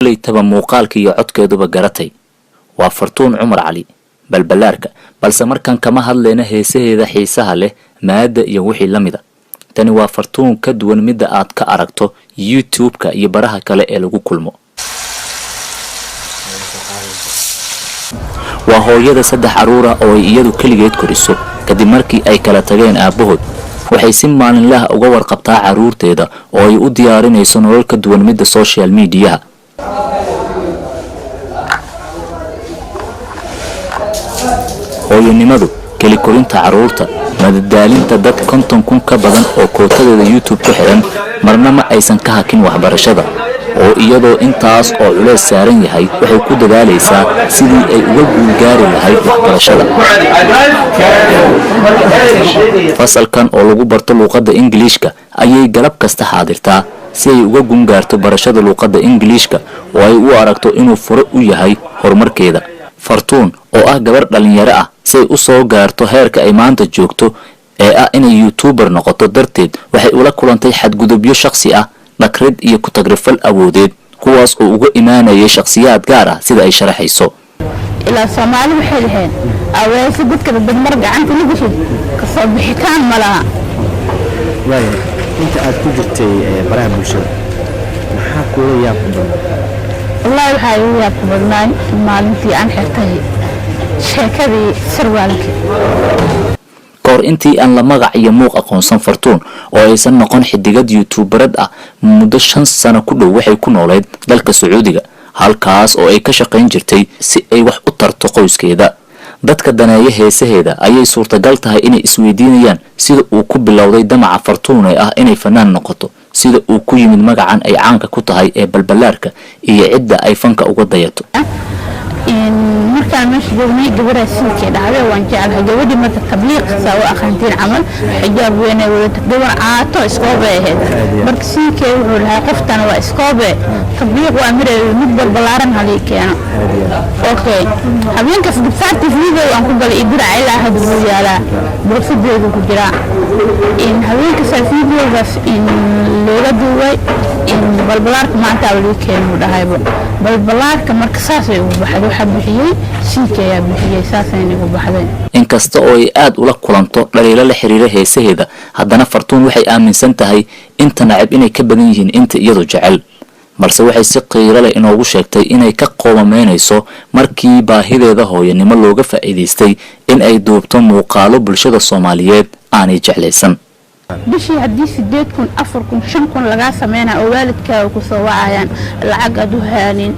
leytaba muuqaalka iyo codkeeduba garatay waa Fartuun Cumar Cali balbalaarka balse markan kama hadlayna heesaheeda xiisaha leh maada iyo wixii lamida tani waa Fartuun ka duwan midda aad ka aragto YouTube-ka iyo baraha kale ee lagu kulmo waa hooyada 3 caruur ah oo ay iyadu kaligeed koriso kadib markii ay kala tageen aabahood waxay si maalinlaha uga warqabtaa caruurteeda oo ay u diyaarinayso nolol ka duwan midda social media hooyanimadu keli korinta caruurta madadaalinta dad 50,000 ka badan oo kootadeeda YouTube ku xiran marna ma aysan ka hakin waxbarashada oo iyadoo intaas oo culeys saaran yahay waxay ku dadaalaysaa sidii ay uga guulgaari lahayd waxbarashada fasalkan oo lagu barto luqadda Ingiriiska ayay galab kasta xaadirtaa si ay uga guulgaarto barashada luqadda Ingiriiska oo ay u aragto inuu furo u yahay horumarkeeda Fartuun oo ah gabar dhalinyaro ah si ay u soo gaarto heerka ay maanta joogto ee ah inay YouTuber noqoto darteed waxay ula kulantay xadgudubyo shakhsi ah nakrid iyo ku tagrifal awoodeed kuwaas oo uga imaanayay shakhsiyaad gaar ah sida ay sharaxayso ilaa Soomaali waxay leeyahay awees dadka dadmar gacanta lagu shid ka soo bixitaan malaha waayo inta aad ku jirtay baraha bulshada maxaa ku yaab badan wallahi waxay u yaab badan maalintii aan xirtay sheekadii sarwaalka kor intii aan la magac iyo muuq aqoonsan Fartuun oo aysan noqon xidigad YouTuberad ah muddo 5 sano ku dhow waxay ku nooleed dalka Sacuudiga halkaas oo ay ka shaqayn jirtay si ay wax u tarto qoyskeeda dadka daneeya heesaheeda ayay suurtagal tahay inay isweydiinayaan sida uu ku bilowday damaca Fartuun ee ah inay fanaan noqoto sida uu ku yimid magacan ay caanka ku tahay ee balbalaarka iyo cidda ay fanka uga dayato markaan meesha joognay gabadha silkee dhacday waan jeclahay gabadhii marka tabliiq saa u aqaantiin camal xijaab weyn ay wada gabar caato iskoobe ahayd marka silkee wuxuu lahaa qoftana waa iskoobe tabliiq waa mid balbalaaran halii keeno okay habeenkaas gabsaartii video aan ku galay idira ilaa hadda wuu yaalaa boorsadeedu ku jira in habeenkaas videogaas in looga duubay in balbalaarka maanta wali keeno dhahaybo balbalaarka marka saas ay u baxdo waxa bixiyay silkee bixiyay saasayna ugu baxday inkasta oo ay aad ula kulanto dhaliilo la xiriira heesaheeda haddana Fartuun waxay aaminsan tahay inta nacab inay ka badan yihiin inta iyadu jecel balse waxay si qiiro leh inoogu sheegtay inay ka qoomameynayso markii baahideeda hooyanimo looga faa'iideystay in ay duubto muuqaalo bulshada Soomaaliyeed aanay jeclaysan bishii haddii 8,000 4,000 5,000 laga sameeyay oo waalidkaaga ku soo wacayaan lacag aad u haanin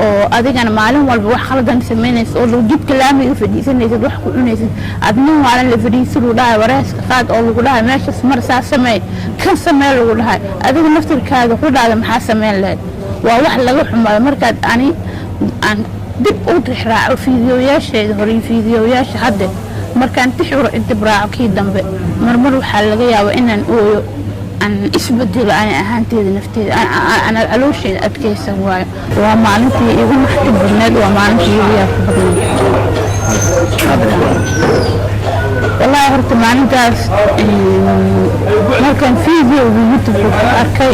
oo adigana maalin walba wax khaldan sameynayso oo lagu jibka laamiga fadhiisanayso wax ku cunaysid adna maalin la fadhiiso lagu dhahay wareyska qaad oo lagu dhahay meeshaas mar saa sameey kan sameey lagu dhahay adiga naftirkaaga ku dhaada maxaa sameyn lahayd waa wax laga xumaado markaad aan dib u raaco fiidiyoyaasheeda hore fiidiyoyaasha hadda markaan tixuro dib raaco kii dambe marmar waxaa laga yaabaa inaan ooyo an isbedelo aan ahaanteeda nafteeda ana caloosheeda adkaysan waayo waa maalintii igu naxti badneed waa maalintii igu yaab badneed wallahi horta maalintaas markaan video YouTube ku arkay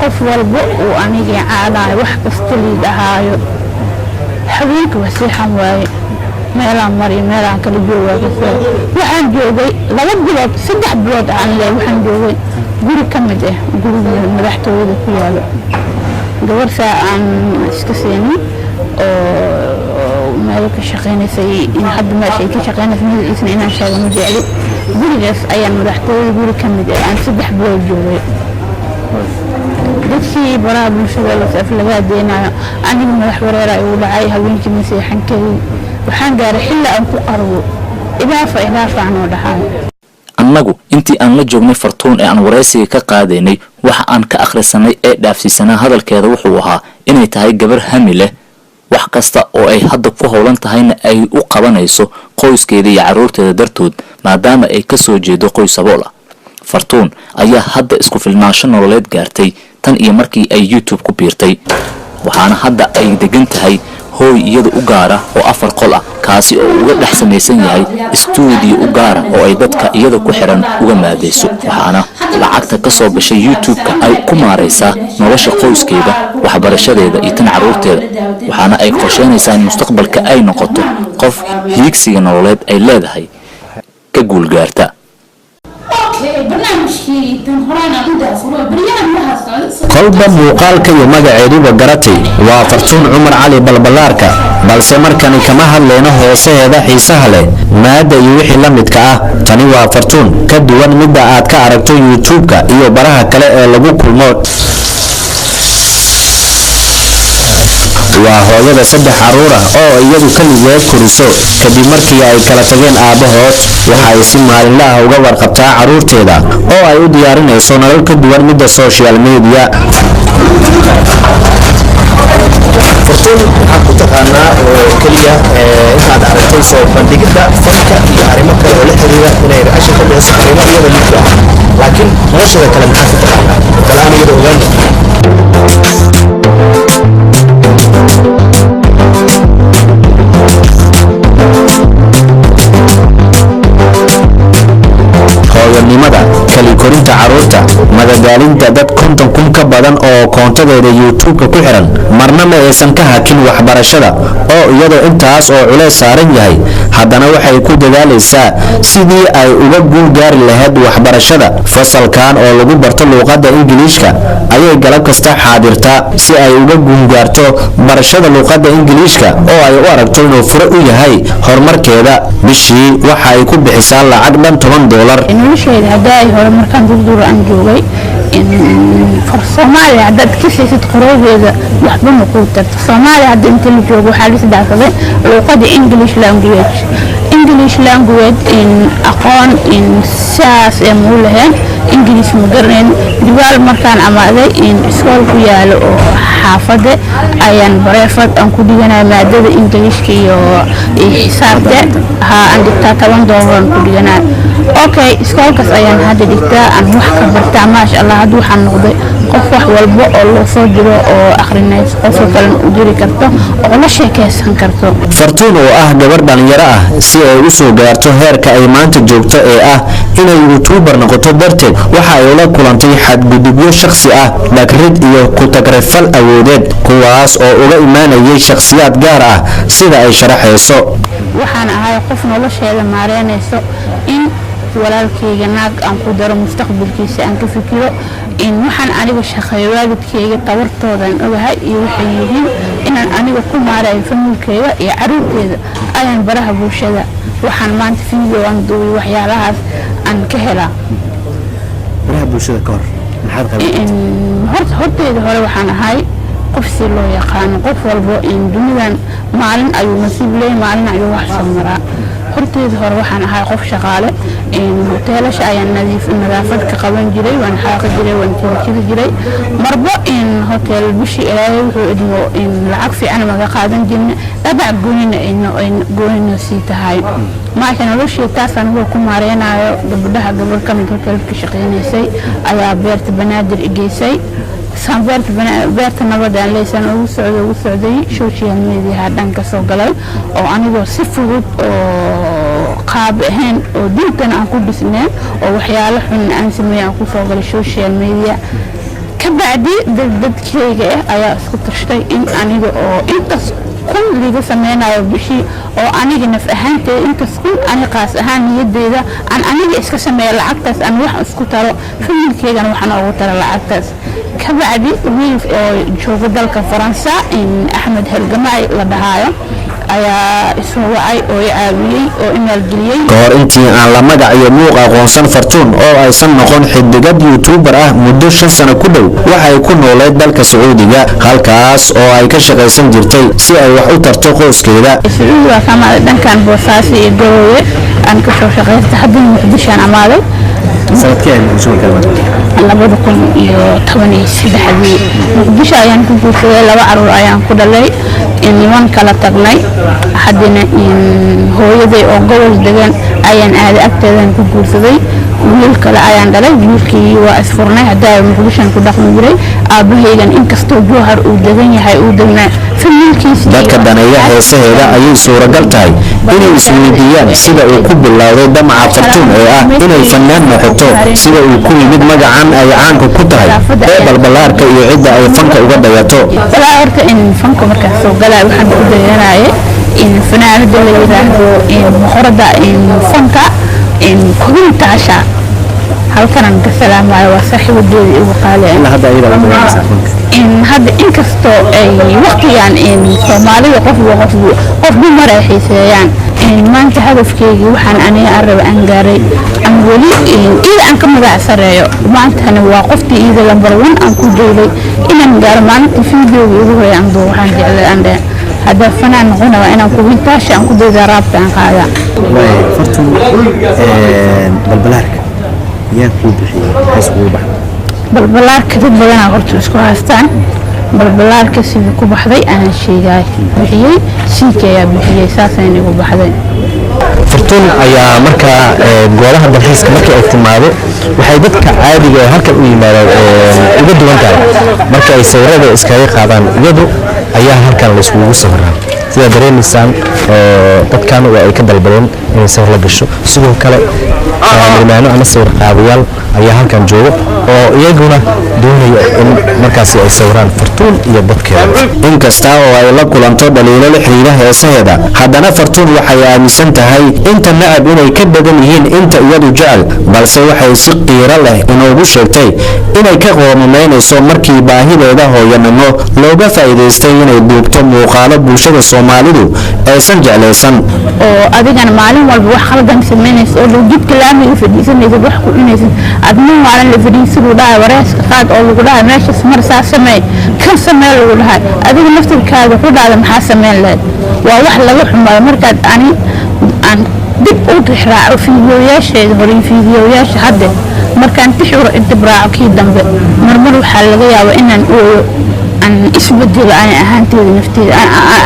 qof walba oo aniga caadaay wax kasta liidahaayo habeenka wasiixan waaye meelaan mari meelaan kala joogay waxaan joogay 2 bilood 3 bilood aan leeyahay waxaan joogay guri ka mid ah guriga madaxtooyada ku yaalo gabarsa aan iska seenay oo meel ka shaqeynaysay in hadda meesha ka shaqeynaysay inaan sheego ma jecli gurigaas ayaan madaxtooyada guri ka mid ah aan 3 bilood joogay dadkii baraha bulshada la saf laga deenayo aniga madax wareer ay u dhacay habeenkii ma seexan karin waxaan gaaray xilli aan ku qarbo idaafa aan oo dhaxay annagu intii aan la joognay Fartuun ee aan wareysiga ka qaadaynay waxa aan ka akhrisanay ee dhaafsiisana hadalkeeda wuxuu ahaa inay tahay gabar hami leh wax kasta oo ay hadda ku howlan tahayna ay u qabanayso qoyskeeda iyo caruurteeda dartood maadaama ay ka soo jeedo qoys sabool ah Fartuun ayaa hadda isku filnaansho nololeed gaartay tan iyo markii ay YouTube ku biirtay waxaana hadda ay degan tahay hooy iyada u gaara oo 4 qol ah kaasi oo uga dhex samaysan yahay stuudio u gaara oo ay dadka iyada ku xiran uga maadayso waxaana lacagta ka soo gashay YouTube-ka ay ku maaraysaa nolosha qoyskeeda waxbarashadeeda iyo tan caruurteeda waxaana ay qorsheynaysaa in mustaqbalka ay noqoto qof hiigsiga nololeed ay leedahay ka guulgaarta kolba muuqaalka iyo magaceeduba garatay waa Fartuun Cumar Cali Balbalaarka balse markani kama hadlayno hooseeda xiisaha leh maada iyo wixii la midka ah tani waa Fartuun ka duwan midda aad ka aragto YouTube-ka iyo baraha kale ee lagu kulmo waa hooyada 3 caruur ah oo iyadu kaligeed koriso kadib markii ay kala tageen aabahood waxa ay si maalinle ah uga warqabtaa caruurteeda oo ay u diyaarinayso nolol ka duwan midda social media Fartuun waxaa ku taqaanaa oo kaliya intaad aragtay soo bandhigida fanka iyo arrimo kale oo la xiriira inay raashin ka bixiso arrimo iyada lidka ah laakiin nolosheeda kale maxaa ku taqaanaa kalaan iyada ogaan hooyanimada kali korinta caruurta madadaalinta dad 50,000 ka badan oo koontadeeda YouTube-ka ku xiran marna ma aysan ka hakin waxbarashada oo iyadoo intaas oo culeys saaran yahay haddana waxay ku dadaalaysaa sidii ay uga guul gaari lahayd waxbarashada fasalkan oo lagu barto luqadda Ingiriiska ayay galab kasta xaadirtaa si ay uga guul gaarto barashada luqadda Ingiriiska oo ay u aragto inuu fure u yahay horumarkeeda bishii waxa ay ku bixisaa lacag dhan $10 noloshayda hadda ay hore markaan dulduur aan joogay Soomaaliya hadda ka siisad qoroodeeda waxba ma ku tarto Soomaaliya hadda inta la joogo waxa la isdhaafay luqadda English language in aqoon in saas ee muulahan English ma garaneen diwaal markaan amaaday in iskool ku yaalo oo xaafada ayaan bareefad aan ku dhiganaa maadada Englishka iyo xisaabta aan dhigtaa $10 ku dhiganaa okay iskoolkaas ayaan hadda dhigtaa aan wax ka bartaa maasha Allah hadda waxaan noqday qof wax walba oo loo soo diro oo akhrinayso qof kale u diri karto oo la sheekaysan karto Fartuun oo ah gabar dhalinyaro ah si ay u soo gaarto heerka ay maanta joogto ee ah inay YouTuber noqoto darteed waxa ay la kulantay xadgudubyo shakhsi ah dhagrid iyo ku tagrifal awoodeed kuwaas oo uga imaanayay shakhsiyaad gaar ah sida ay sharaxayso waxaan ahay qof nolosheeda maareynayso in walaalkayga naag aan ku daro mustaqbalkiisa aan ka fikiro in waxaan aniga shaqeeyo waalidkayga tabartoodan ogahay iyo waxay yihiin inaan aniga ku maareeyo familkayga iyo caruurteeda ayaan baraha bulshada waxaan maanta video aan duubay waxyaalahaas aan ka helaa baraha bulshada ka hor maxaad horteeda hore waxaan ahay qof si loo yaqaan qof walbo in dunidan maalin ayuu nasiib leeyahay maalin ayuu wax soo maraa horteeda hore waxaan ahay qof shaqaale in hoteelasha ayaan nadaafad ka qaban jiray waan xaaqi jiray waan tirtiri jiray marba in hotel bishii ilaahay wuxuu idmo in lacag fiican maga qaadan jirnay dabac goonina sii tahay maasha noloshii taas anigu ku maareynayo gabadha gabar ka mid hotelka shaqeynaysay ayaa beerta banaadir igeysay beerta nabadaan leysan ugu socday social media dhanka soo galay oo anigoo si fudud oo qaab ahayn oo diintan aan ku dhisneen oo waxyaalo xun aan sameeyay aan ku soo galay social media ka bacdi dadkayga ayaa isku tashtay in aniga oo intaas kun liga sameynayo bishii oo aniga naf ahaanteeda intaas kun ani qaas ahaan niyadeeda aan aniga iska sameeyo lacagtaas aan wax isku taro familkeygana waxaan ugu taro lacagtaas ka bacdi wiil oo jooga dalka Faransa in Ahmed Halgamay la dhahayo ayaa isoo wacay oo caawiyay oo email geliyay kahor intii aan la magac iyo muuq aqoonsan Fartuun oo aysan noqon xidigad YouTuber ah muddo 5 sano ku dhow waxay ku nooleed dalka Sacuudiga halkaas oo ay ka shaqaysan jirtay si ay wax u tarto qoyskeeda Sacuudiga kama dhankan Boosaaso iyo Garowe aan ka soo shaqaystay hadda Muqdisho aan amaaday sanadkeen soo galay 2013 Muqdisho ayaan ku guursaday 2 caruur ayaan ku dhalay in niman kala tagnay haddana in hooyaday oo gobol degan ayaan aaday agteedan ku guursaday wiil kale ayaan dhalay wiilkii waa isfurnay hadda Muqdisho ku dhaqmi jiray aabahaygan inkastoo Jowhar uu degan yahay uu degnaa dadka daneeya heesaheeda ayay suuragal tahay inay isweydiiyaan sida uu ku bilowday damaca fartuun ee ah inay fanaan noqoto sida uu ku yimid magacan ay caanka ku tahay ee balbalaarka iyo cidda ay fanka uga dayato horta in fanka markaas soo galay waxaan ku dayanayay in fanaanada la yiraahdo in muqorada in fanka in kulintaasha halkan ka salaamayo waa saaxiibadeedii ugu qaaleen in hadda inkastoo ay waqtigan in Soomaalida qof dumar ay xiiseeyaan in maanta hadafkeyga waxaan aniga arab aan gaaray aan wali ila aan ka magac sareeyo maantana waa qoftii ida lambar 1 aan ku jeeday inaan gaaro maalinta fiidiyowga ugu horeeyay aan waxaan jeclay aan hada fanaan noqon waa inaan ku wintaasha aan ku deedaa raabta aan qaada fartuun balbalaarka yaa ku bixiyay xisbuuba balbalaarka dad badan horta isku haystaan balbalaarka sidii ku baxday aan sheegay bixiyay siikaya bixiyay saasayna ugu baxday fartuun ayaa markaa goolaha dalxiiska markii ay timaado waxay dadka caadiga halkan u yimaadaan uga duwan tahay marka ay sawirada iskaga qaadaan iyadu ayaa halkan la isugu sawiraa sida dareemisaan dadkan waa ay ka dalbadeen inay sawir la gasho sidoo kale marmaano ama sawir qaadayaal ayaa halkan jooga oo iyaguna doonaya in markaasi ay sawiraan fartuun iyo dadkeeda inkasta oo ay la kulanto dhaliilo la xiriira heesaheeda haddana fartuun waxay aaminsan tahay inta nacab inay ka badan yihiin inta iyadu jecel balse waxay si qiiro leh inoogu sheegtay inay ka qoomameynayso markii baahideeda hooyanimo looga faa'iidaystay inay duubto muuqaalo bulshada Soomaalidu aysan jeclaysan oo adigana maalin walba wax khaldan sameynayso oo jidka laamiga fadhiisanayso wax ku inaysan adna maalin la fadhiisado dhaay wareeska qaad oo lagu dhaay meesha mar saa sameey kan sameey lagu dhaay adiga naftirkaaga ku dhaada maxaa sameyn leed waa wax laga xumaado markaad aan dib u raaco fiidiyoyaasheeda hore fiidiyoyaasha hadda markaan tixuro inta raaco kii dambe marmar waxaa laga yaabaa inaan ooyo an isbedelo aan ahaanteeda nafteeda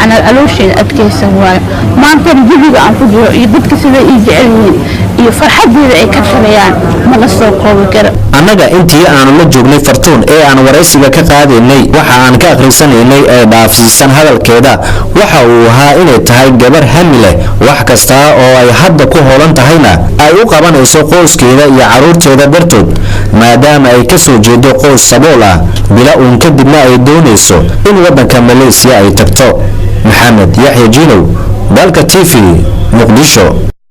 ana alooshayda adkaysan waayo maanta jibiga aan ku jiro iyo dadka sida ay jecel yihiin iyo farxadeeda ay ka shaqeeyaan ma soo koobi karo annaga intii aanu la joognay fartuun ee aan waraysiga ka qaadaynay waxa aan ka akhrisanaynay ee dhaafsiisan hadalkeeda waxa uu ahaa inay tahay gabar hami leh wax kasta oo ay hadda ku hoolan tahayna ay u qabanayso qoyskeeda iyo caruurteeda dartood maadaama ay ka soo jeedo qoys sabool ah bila uun kadibna ay doonayso in waddanka Malaysia ay tagto maxamed yaxya jiinow dalka TV muqdisho